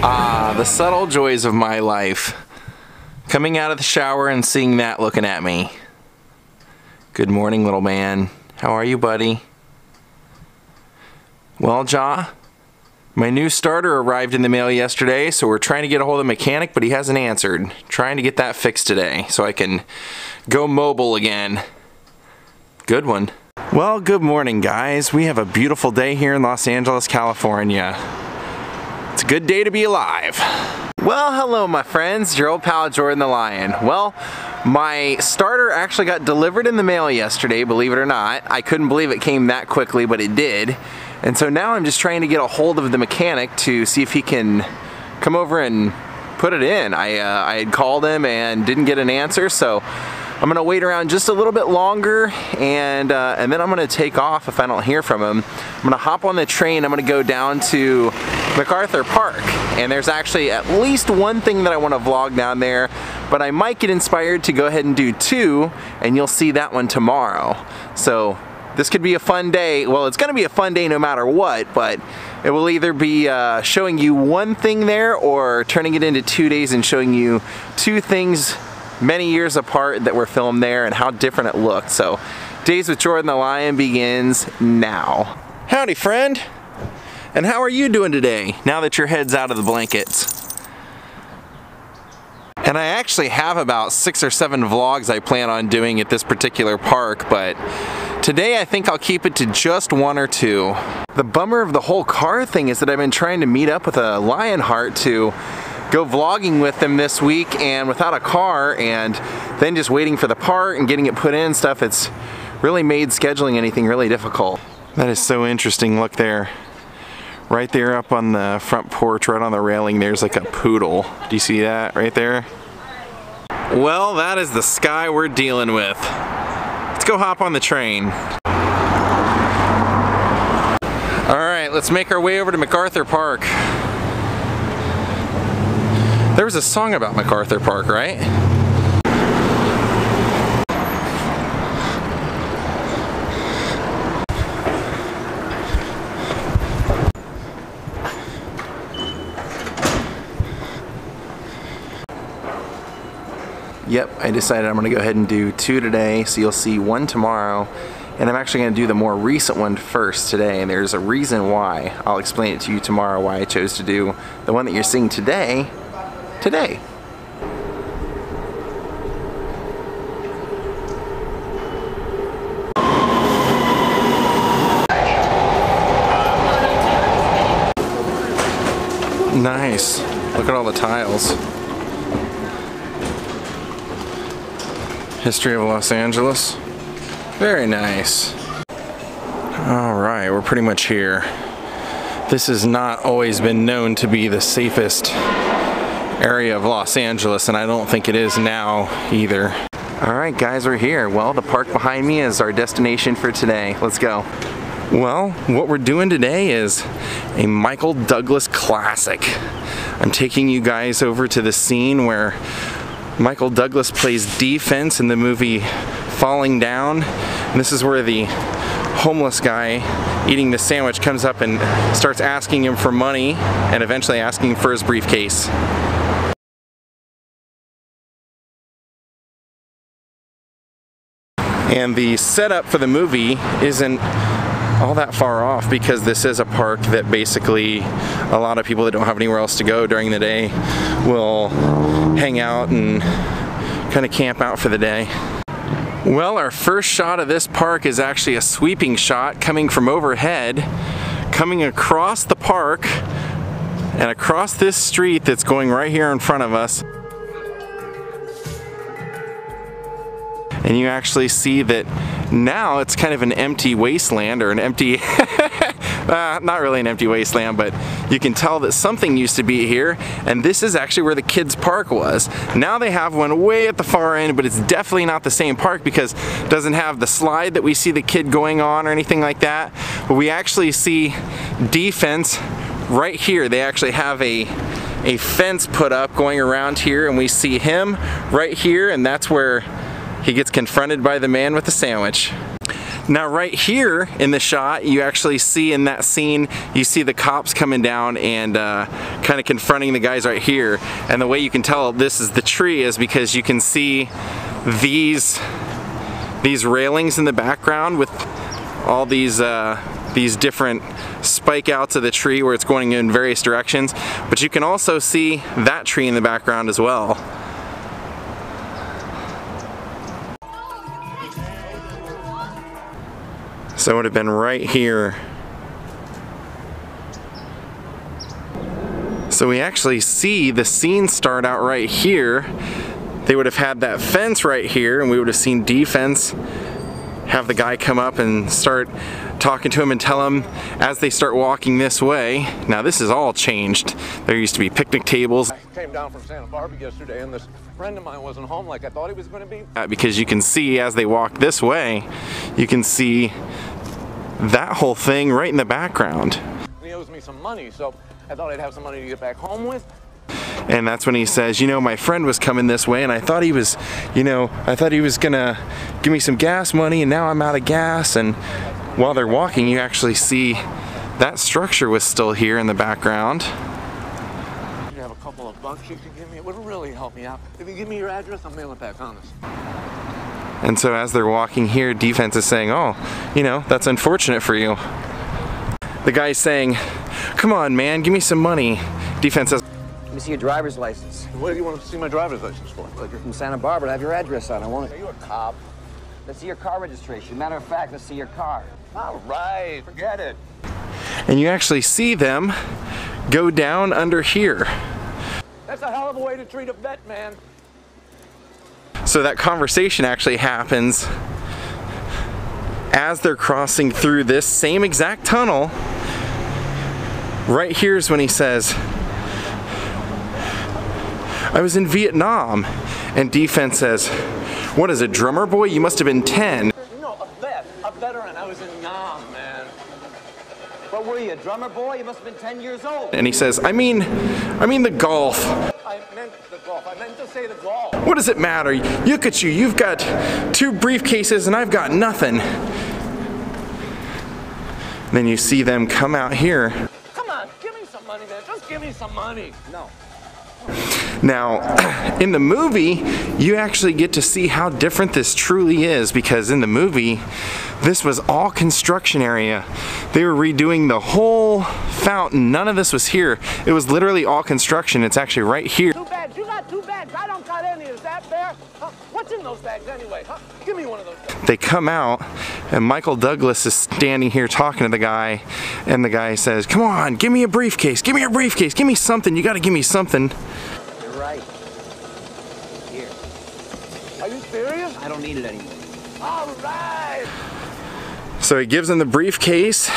Ah, the subtle joys of my life. Coming out of the shower and seeing that looking at me. Good morning, little man. How are you, buddy? Well, Ja, my new starter arrived in the mail yesterday, so we're trying to get a hold of the mechanic, but he hasn't answered. Trying to get that fixed today so I can go mobile again. Good one. Well, good morning, guys. We have a beautiful day here in Los Angeles, California. It's a good day to be alive. Well, hello my friends, your old pal Jordan the Lion. Well, my starter actually got delivered in the mail yesterday, believe it or not. I couldn't believe it came that quickly, but it did. And so now I'm just trying to get a hold of the mechanic to see if he can come over and put it in. I had called him and didn't get an answer, so I'm gonna wait around just a little bit longer, and then I'm gonna take off if I don't hear from him. I'm gonna hop on the train. I'm gonna go down to MacArthur Park, and there's actually at least one thing that I want to vlog down there, but I might get inspired to go ahead and do two, and you'll see that one tomorrow. So this could be a fun day. Well, it's gonna be a fun day no matter what, but it will either be showing you one thing there or turning it into 2 days and showing you two things many years apart that were filmed there and how different it looked. So Daze with Jordan the Lion begins now. Howdy, friend. And how are you doing today, now that your head's out of the blankets? And I actually have about 6 or 7 vlogs I plan on doing at this particular park, but today I think I'll keep it to just 1 or 2. The bummer of the whole car thing is that I've been trying to meet up with a Lionheart to go vlogging with them this week, and without a car and then just waiting for the part and getting it put in and stuff, it's really made scheduling anything really difficult. That is so interesting. Look there. Right there up on the front porch, right on the railing, there's like a poodle. Do you see that right there? Well, that is the sky we're dealing with. Let's go hop on the train. Alright, let's make our way over to MacArthur Park. There was a song about MacArthur Park, right? Yep, I decided I'm going to go ahead and do 2 today, so you'll see 1 tomorrow. And I'm actually going to do the more recent one first today, and there's a reason why. I'll explain it to you tomorrow why I chose to do the one that you're seeing today. Nice. Look at all the tiles. History of Los Angeles. Very nice. Alright, we're pretty much here. This has not always been known to be the safest area of Los Angeles, and I don't think it is now either. Alright guys, we're here. Well, the park behind me is our destination for today. Let's go. Well, what we're doing today is a Michael Douglas classic. I'm taking you guys over to the scene where Michael Douglas plays defense in the movie Falling Down. And this is where the homeless guy eating the sandwich comes up and starts asking him for money and eventually asking for his briefcase. And the setup for the movie isn't all that far off, because this is a park that basically a lot of people that don't have anywhere else to go during the day will hang out and kind of camp out for the day. Well, our first shot of this park is actually a sweeping shot coming from overhead, coming across the park and across this street that's going right here in front of us. And you actually see that now it's kind of an empty wasteland, or an empty, not really an empty wasteland, but you can tell that something used to be here, and this is actually where the kids' park was. Now they have one way at the far end, but it's definitely not the same park because it doesn't have the slide that we see the kid going on or anything like that. But we actually see defense right here. They actually have a fence put up going around here, and we see him right here, and that's where he gets confronted by the man with the sandwich. Now right here in the shot, you actually see in that scene, you see the cops coming down and kind of confronting the guys right here. And the way you can tell this is the tree is because you can see these railings in the background with all these different spike outs of the tree where it's going in various directions. But you can also see that tree in the background as well. So it would have been right here. So we actually see the scene start out right here. They would have had that fence right here, and we would have seen defense have the guy come up and start talking to him and tell him as they start walking this way. Now this is all changed. There used to be picnic tables. I came down from Santa Barbara yesterday and this friend of mine wasn't home like I thought he was going to be. Because you can see as they walk this way, you can see that whole thing right in the background. He owes me some money, so I thought I'd have some money to get back home with. And that's when he says, you know, my friend was coming this way and I thought he was, you know, I thought he was gonna give me some gas money and now I'm out of gas. And while they're walking, you actually see that structure was still here in the background. You have a couple of bucks you can give me? It would really help me out. If you give me your address, I'll mail it back on us. And so as they're walking here, defense is saying, oh, you know, that's unfortunate for you. The guy's saying, come on, man, give me some money. Defense says, let me see your driver's license. What do you want to see my driver's license for? Look, you're from Santa Barbara. I have your address on it, won't it? Are you a cop? Let's see your car registration. Matter of fact, let's see your car. All right, forget it. And you actually see them go down under here. That's a hell of a way to treat a vet, man. So that conversation actually happens as they're crossing through this same exact tunnel. Right here's when he says, I was in Vietnam. And defense says, what is a drummer boy? You must have been 10. No, a veteran. I was in Nam, man. What were you, a drummer boy? You must have been 10 years old. And he says, I mean the golf. I meant the golf. I meant to say the golf. What does it matter? Look at you, you've got 2 briefcases and I've got nothing. Then you see them come out here. Come on, give me some money, man. Just give me some money. No. Now, in the movie, you actually get to see how different this truly is, because in the movie, this was all construction area. They were redoing the whole fountain. None of this was here. It was literally all construction. It's actually right here. 2 bags. You got 2 bags. I don't got any. Is that fair? Huh? What's in those bags anyway? Huh? Give me one of those bags. They come out, and Michael Douglas is standing here talking to the guy, and the guy says, come on, give me a briefcase. Give me your briefcase. Give me something. You got to give me something. You're right. Here. Are you serious? I don't need it anymore. All right. So he gives him the briefcase,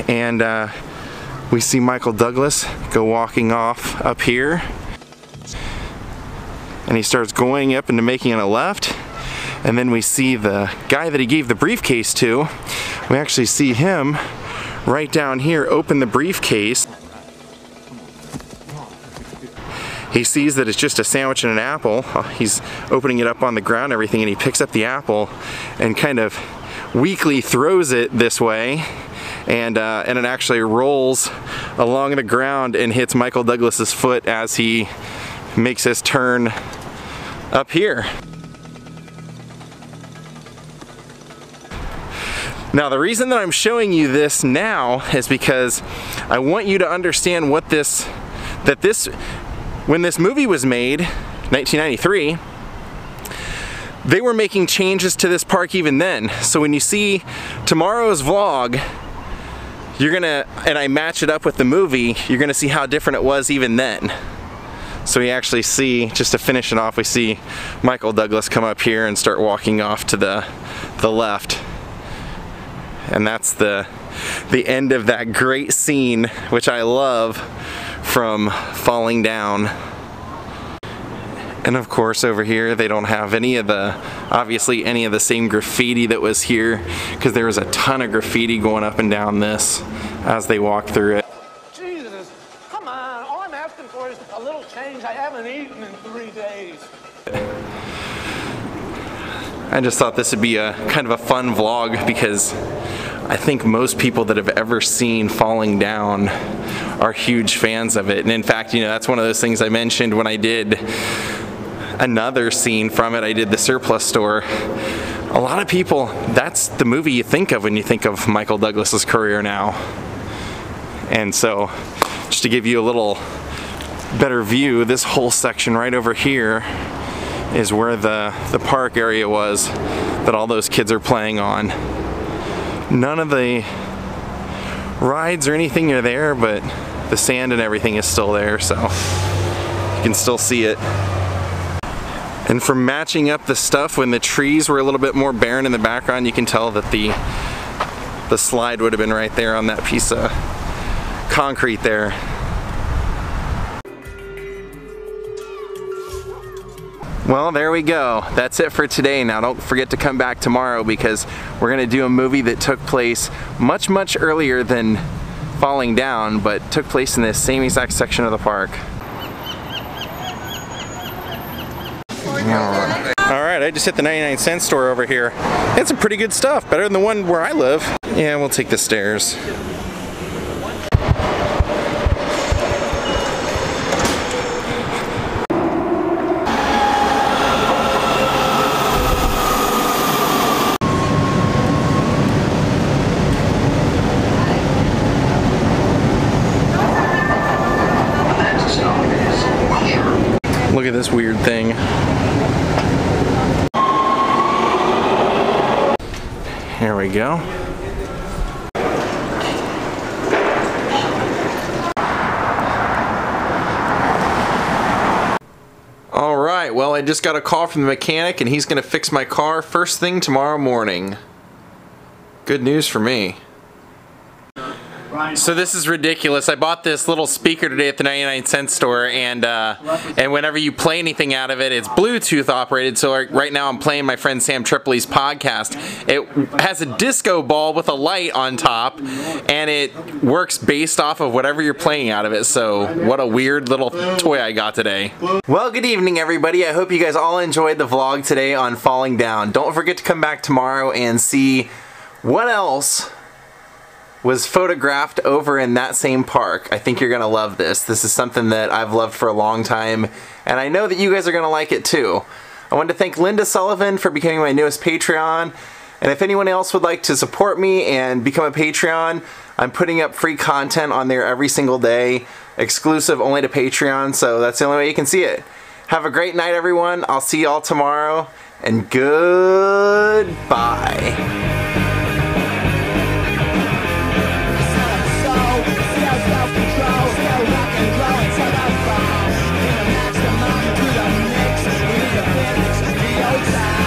and we see Michael Douglas go walking off up here. And he starts going up into making a left. And then we see the guy that he gave the briefcase to. We actually see him right down here open the briefcase. He sees that it's just a sandwich and an apple. He's opening it up on the ground and everything, and he picks up the apple and kind of weakly throws it this way, and it actually rolls along the ground and hits Michael Douglas's foot as he makes his turn up here. Now the reason that I'm showing you this now is because I want you to understand what when this movie was made, 1993, they were making changes to this park even then. So when you see tomorrow's vlog, you're gonna, and I match it up with the movie, you're gonna see how different it was even then. So we actually see, just to finish it off, we see Michael Douglas come up here and start walking off to the left. And that's the end of that great scene, which I love, from Falling Down. And of course over here they don't have obviously any of the same graffiti that was here, because there was a ton of graffiti going up and down this as they walk through it. Jesus, come on. All I'm asking for is a little change. I haven't eaten in 3 days. I just thought this would be a kind of a fun vlog because I think most people that have ever seen Falling Down are huge fans of it. And in fact, you know, that's one of those things I mentioned when I did another scene from it. I did the surplus store. A lot of people, that's the movie you think of when you think of Michael Douglas's career now. And so, just to give you a little better view, this whole section right over here is where the park area was that all those kids are playing on. None of the rides or anything are there, but the sand and everything is still there, so you can still see it. And from matching up the stuff when the trees were a little bit more barren in the background, you can tell that the slide would have been right there on that piece of concrete there. Well, there we go. That's it for today. Now don't forget to come back tomorrow because we're gonna do a movie that took place much, much earlier than Falling Down, but took place in this same exact section of the park. Alright, I just hit the 99-cent store over here. It's some pretty good stuff, better than the one where I live. Yeah, we'll take the stairs. Look at this weird thing. Here we go. All right, well, I just got a call from the mechanic and he's gonna fix my car first thing tomorrow morning. Good news for me. So this is ridiculous. I bought this little speaker today at the 99-cent store, and whenever you play anything out of it, it's Bluetooth operated. So right now I'm playing my friend Sam Tripoli's podcast. It has a disco ball with a light on top, and it works based off of whatever you're playing out of it. So what a weird little toy I got today. Well, good evening everybody. I hope you guys all enjoyed the vlog today on Falling Down. Don't forget to come back tomorrow and see what else was photographed over in that same park. I think you're gonna love this. This is something that I've loved for a long time, and I know that you guys are gonna like it too. I want to thank Linda Sullivan for becoming my newest Patreon, and if anyone else would like to support me and become a Patreon, I'm putting up free content on there every single day, exclusive only to Patreon, so that's the only way you can see it. Have a great night everyone. I'll see y'all tomorrow, and goodbye. Out.